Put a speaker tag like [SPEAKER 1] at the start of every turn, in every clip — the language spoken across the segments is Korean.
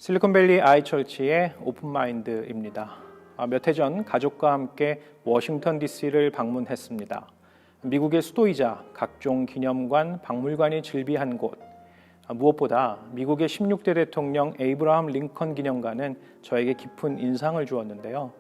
[SPEAKER 1] 실리콘밸리 아이처치의 오픈마인드입니다. 몇 해 전 가족과 함께 워싱턴 DC를 방문했습니다. 미국의 수도이자 각종 기념관, 박물관이 즐비한 곳. 무엇보다 미국의 16대 대통령 에이브라함 링컨 기념관은 저에게 깊은 인상을 주었는데요.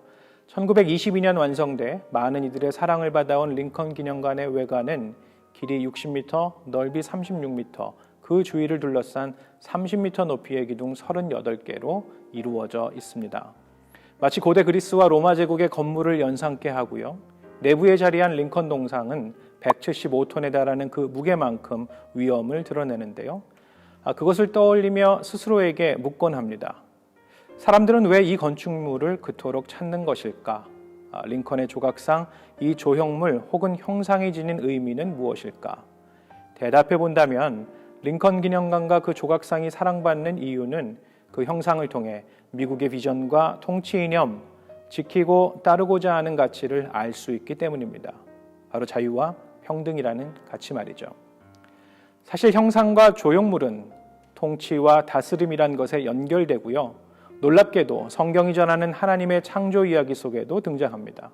[SPEAKER 1] 1922년 완성돼 많은 이들의 사랑을 받아온 링컨 기념관의 외관은 길이 60m, 넓이 36m, 그 주위를 둘러싼 30m 높이의 기둥 38개로 이루어져 있습니다. 마치 고대 그리스와 로마 제국의 건물을 연상케 하고요. 내부에 자리한 링컨 동상은 175톤에 달하는 그 무게만큼 위엄을 드러내는데요. 그것을 떠올리며 스스로에게 묻곤 합니다. 사람들은 왜 이 건축물을 그토록 찾는 것일까? 링컨의 조각상 이 조형물 혹은 형상이 지닌 의미는 무엇일까? 대답해 본다면 링컨 기념관과 그 조각상이 사랑받는 이유는 그 형상을 통해 미국의 비전과 통치 이념, 지키고 따르고자 하는 가치를 알 수 있기 때문입니다. 바로 자유와 평등이라는 가치 말이죠. 사실 형상과 조형물은 통치와 다스림이란 것에 연결되고요. 놀랍게도 성경이 전하는 하나님의 창조 이야기 속에도 등장합니다.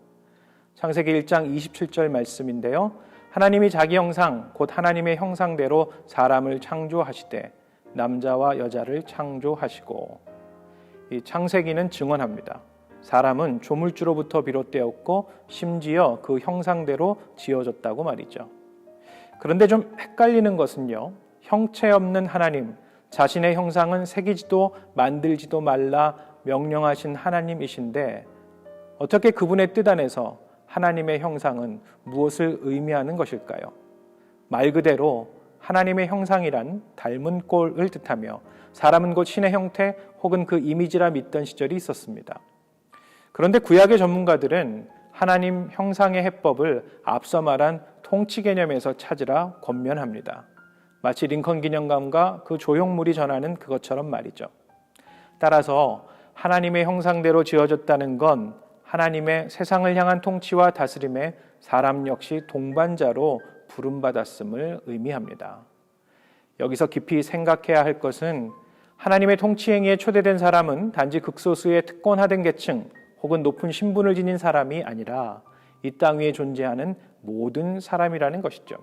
[SPEAKER 1] 창세기 1장 27절 말씀인데요. 하나님이 자기 형상, 곧 하나님의 형상대로 사람을 창조하시되 남자와 여자를 창조하시고, 이 창세기는 증언합니다. 사람은 조물주로부터 비롯되었고 심지어 그 형상대로 지어졌다고 말이죠. 그런데 좀 헷갈리는 것은요. 형체 없는 하나님, 자신의 형상은 새기지도 만들지도 말라 명령하신 하나님이신데 어떻게 그분의 뜻 안에서 하나님의 형상은 무엇을 의미하는 것일까요? 말 그대로 하나님의 형상이란 닮은 꼴을 뜻하며 사람은 곧 신의 형태 혹은 그 이미지라 믿던 시절이 있었습니다. 그런데 구약의 전문가들은 하나님 형상의 해법을 앞서 말한 통치 개념에서 찾으라 권면합니다. 마치 링컨 기념관과 그 조형물이 전하는 그것처럼 말이죠. 따라서 하나님의 형상대로 지어졌다는 건 하나님의 세상을 향한 통치와 다스림에 사람 역시 동반자로 부름받았음을 의미합니다. 여기서 깊이 생각해야 할 것은 하나님의 통치 행위에 초대된 사람은 단지 극소수의 특권화된 계층 혹은 높은 신분을 지닌 사람이 아니라 이 땅 위에 존재하는 모든 사람이라는 것이죠.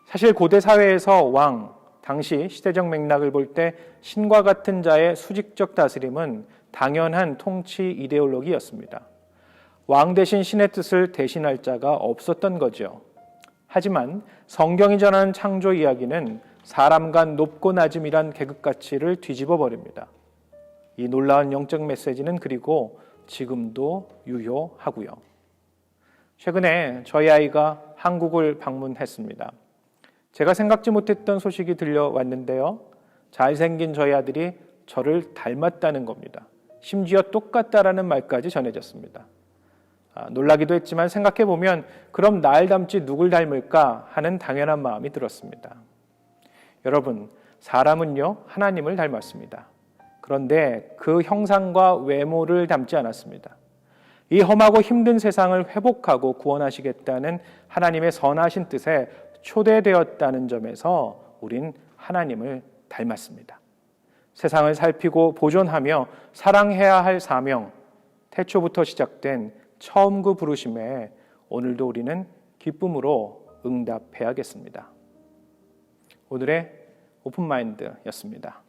[SPEAKER 1] 사실 고대 사회에서 왕, 당시 시대적 맥락을 볼 때 신과 같은 자의 수직적 다스림은 당연한 통치 이데올로기였습니다. 왕 대신 신의 뜻을 대신할 자가 없었던 거죠. 하지만 성경이 전하는 창조 이야기는 사람 간 높고 낮음이란 계급가치를 뒤집어 버립니다. 이 놀라운 영적 메시지는 그리고 지금도 유효하고요. 최근에 저희 아이가 한국을 방문했습니다. 제가 생각지 못했던 소식이 들려왔는데요. 잘생긴 저희 아들이 저를 닮았다는 겁니다. 심지어 똑같다라는 말까지 전해졌습니다. 놀라기도 했지만 생각해보면 그럼 날 닮지 누굴 닮을까 하는 당연한 마음이 들었습니다. 여러분, 사람은요 하나님을 닮았습니다. 그런데 그 형상과 외모를 닮지 않았습니다. 이 험하고 힘든 세상을 회복하고 구원하시겠다는 하나님의 선하신 뜻에 초대되었다는 점에서 우린 하나님을 닮았습니다. 세상을 살피고 보존하며 사랑해야 할 사명, 태초부터 시작된 처음 그 부르심에 오늘도 우리는 기쁨으로 응답해야겠습니다. 오늘의 오픈마인드였습니다.